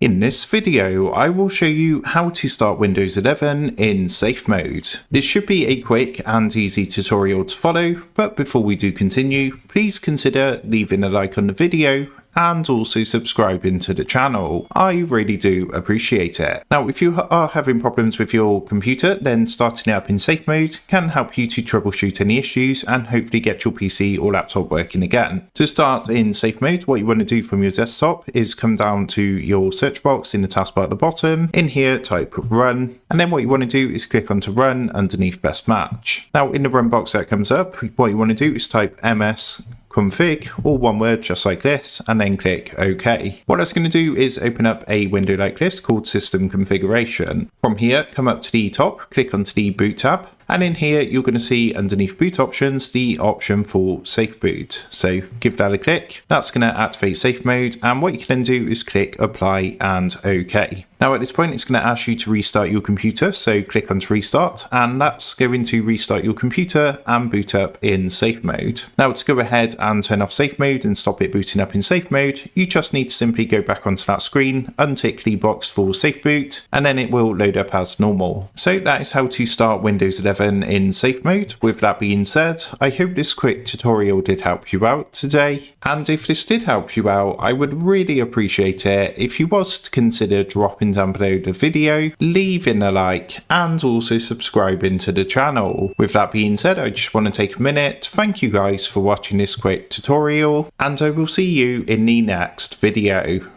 In this video, I will show you how to start Windows 11 in safe mode. This should be a quick and easy tutorial to follow, but before we do continue, please consider leaving a like on the video and also subscribing to the channel. I really do appreciate it. Now, if you are having problems with your computer, then starting it up in safe mode can help you to troubleshoot any issues and hopefully get your PC or laptop working again. To start in safe mode, what you want to do from your desktop is come down to your search box in the taskbar at the bottom. In here, type run, and then what you want to do is click onto run underneath best match. Now, in the run box that comes up, what you want to do is type msconfig, all one word, just like this, and then click OK. What that's going to do is open up a window like this called System Configuration. From here, come up to the top, click onto the Boot tab, and in here you're going to see underneath boot options the option for safe boot. So give that a click. That's going to activate safe mode, and what you can then do is click apply and OK. Now at this point it's going to ask you to restart your computer, so click on to restart, and that's going to restart your computer and boot up in safe mode. Now to go ahead and turn off safe mode and stop it booting up in safe mode, you just need to simply go back onto that screen, untick the box for safe boot, and then it will load up as normal. So that is how to start Windows 11 in safe mode. With that being said, I hope this quick tutorial did help you out today, and if this did help you out, I would really appreciate it if you was to consider dropping down below the video, leaving a like, and also subscribing to the channel. With that being said, I just want to take a minute to thank you guys for watching this quick tutorial, and I will see you in the next video.